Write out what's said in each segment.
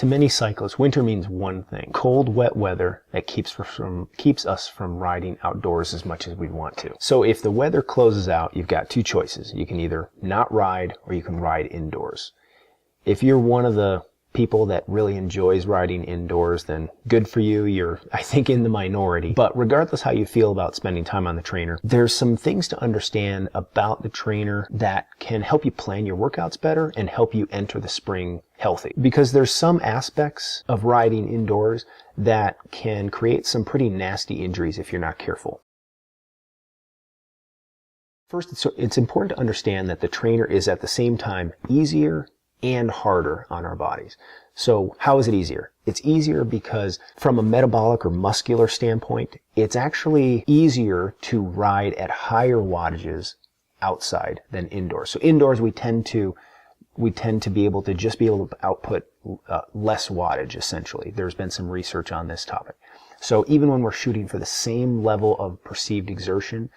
To many cyclists, winter means one thing: cold, wet weather that keeps us from riding outdoors as much as we want to. So if the weather closes out, you've got two choices. You can either not ride or you can ride indoors. If you're one of the people that really enjoys riding indoors, then good for you. You're, I think, in the minority. But regardless how you feel about spending time on the trainer, there's some things to understand about the trainer that can help you plan your workouts better and help you enter the spring healthy. Because there's some aspects of riding indoors that can create some pretty nasty injuries if you're not careful. First, it's important to understand that the trainer is at the same time easier and harder on our bodies. So how is it easier? It's easier because from a metabolic or muscular standpoint, it's actually easier to ride at higher wattages outside than indoors. So indoors we tend to be able to output less wattage, essentially. There's been some research on this topic. So even when we're shooting for the same level of perceived exertion,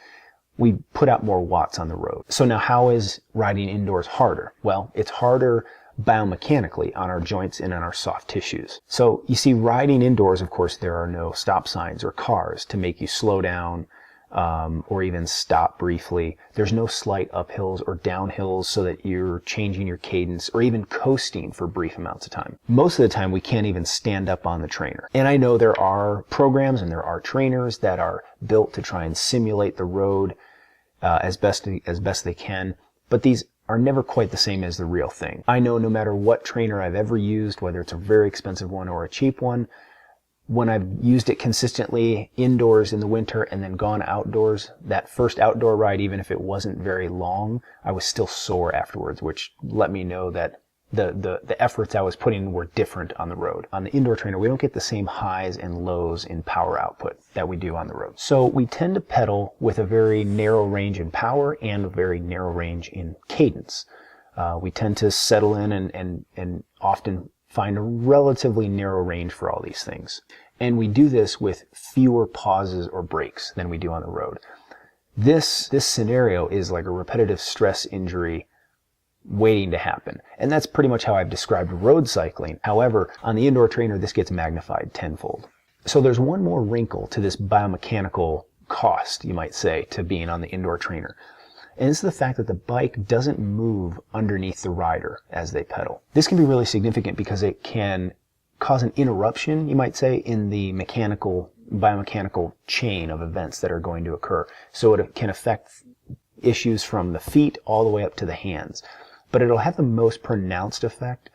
we put out more watts on the road. So now how is riding indoors harder? Well, it's harder biomechanically on our joints and on our soft tissues. So you see, riding indoors, of course, there are no stop signs or cars to make you slow down or even stop briefly. There's no slight uphills or downhills so that you're changing your cadence or even coasting for brief amounts of time. Most of the time we can't even stand up on the trainer. And I know there are programs and there are trainers that are built to try and simulate the road as best they can, but these are never quite the same as the real thing. I know no matter what trainer I've ever used, whether it's a very expensive one or a cheap one, when I've used it consistently indoors in the winter and then gone outdoors, that first outdoor ride, even if it wasn't very long, I was still sore afterwards, which let me know that the efforts I was putting in were different on the road. On the indoor trainer, we don't get the same highs and lows in power output that we do on the road. So we tend to pedal with a very narrow range in power and a very narrow range in cadence. We tend to settle in and often find a relatively narrow range for all these things. And we do this with fewer pauses or breaks than we do on the road. This scenario is like a repetitive stress injury waiting to happen. And that's pretty much how I've described road cycling. However, on the indoor trainer, this gets magnified tenfold. So there's one more wrinkle to this biomechanical cost, you might say, to being on the indoor trainer. And it's the fact that the bike doesn't move underneath the rider as they pedal. This can be really significant because it can cause an interruption, you might say, in the biomechanical chain of events that are going to occur. So it can affect issues from the feet all the way up to the hands. But it'll have the most pronounced effect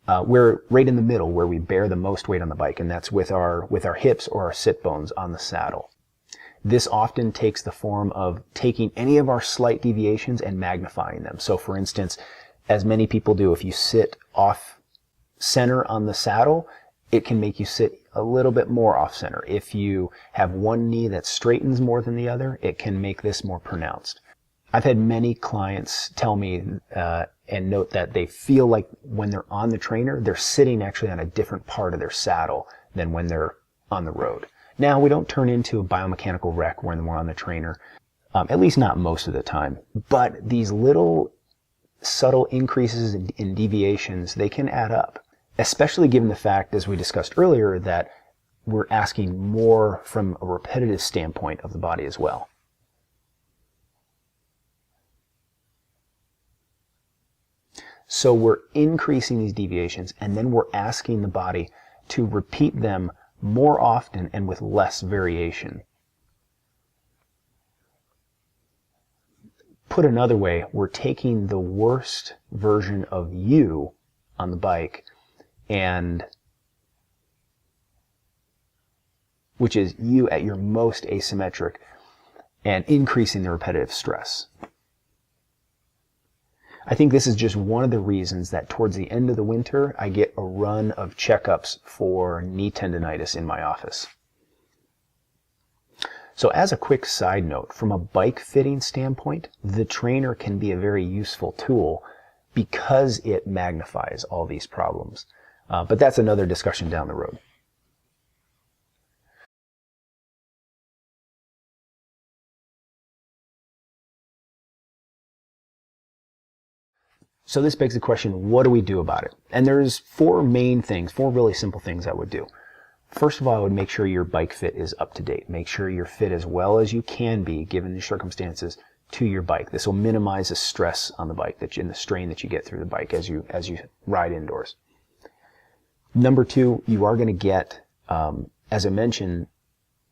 we're right in the middle, where we bear the most weight on the bike, and that's with our hips or our sit bones on the saddle. This often takes the form of taking any of our slight deviations and magnifying them. So for instance, as many people do, if you sit off center on the saddle, it can make you sit a little bit more off center. If you have one knee that straightens more than the other, it can make this more pronounced. I've had many clients tell me and note that they feel like when they're on the trainer, they're sitting actually on a different part of their saddle than when they're on the road. Now, we don't turn into a biomechanical wreck when we're on the trainer, at least not most of the time. But these little subtle increases in deviations, they can add up, especially given the fact, as we discussed earlier, that we're asking more from a repetitive standpoint of the body as well. So we're increasing these deviations, and then we're asking the body to repeat them more often and with less variation. Put another way, we're taking the worst version of you on the bike, and which is you at your most asymmetric, and increasing the repetitive stress. I think this is just one of the reasons that towards the end of the winter, I get a run of checkups for knee tendonitis in my office. So as a quick side note, from a bike fitting standpoint, the trainer can be a very useful tool because it magnifies all these problems. But that's another discussion down the road. So this begs the question, what do we do about it? And there's four main things, four really simple things I would do. First of all, I would make sure your bike fit is up to date. Make sure you're fit as well as you can be, given the circumstances, to your bike. This will minimize the stress on the bike and the strain that you get through the bike as you ride indoors. Number two, you are going to get, as I mentioned,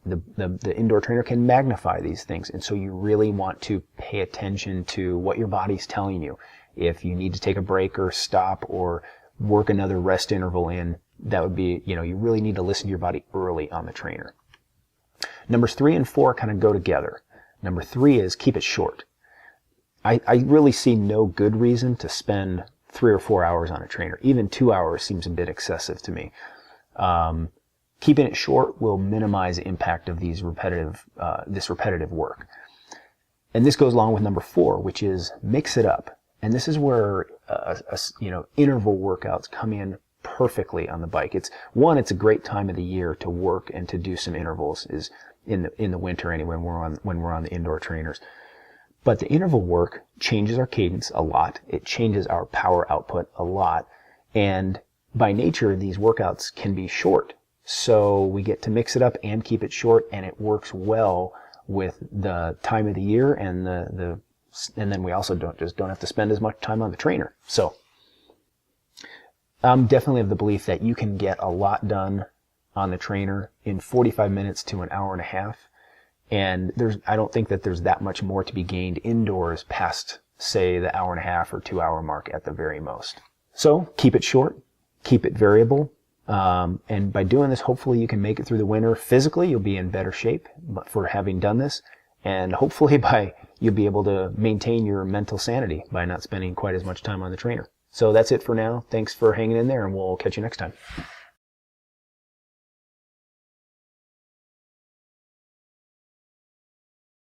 the indoor trainer can magnify these things, and so you really want to pay attention to what your body's telling you. If you need to take a break or stop or work another rest interval in, that would be, you really need to listen to your body early on the trainer. Numbers 3 and 4 kind of go together. Number 3 is keep it short. I really see no good reason to spend 3 or 4 hours on a trainer. Even 2 hours seems a bit excessive to me. Keeping it short will minimize the impact of this repetitive work. And this goes along with number 4, which is mix it up. And this is where interval workouts come in perfectly on the bike. It's a great time of the year to work and to do some intervals, is in the winter anyway, when we're on the indoor trainers. But the interval work changes our cadence a lot. It changes our power output a lot. And by nature, these workouts can be short. So we get to mix it up and keep it short, and it works well with the time of the year, and then we also don't have to spend as much time on the trainer. So I'm definitely of the belief that you can get a lot done on the trainer in 45 minutes to an hour and a half. And I don't think that there's that much more to be gained indoors past, say, the hour and a half or 2 hour mark at the very most. So keep it short, keep it variable. And by doing this, hopefully you can make it through the winter. Physically, you'll be in better shape for having done this. And hopefully you'll be able to maintain your mental sanity by not spending quite as much time on the trainer. So that's it for now. Thanks for hanging in there, and we'll catch you next time.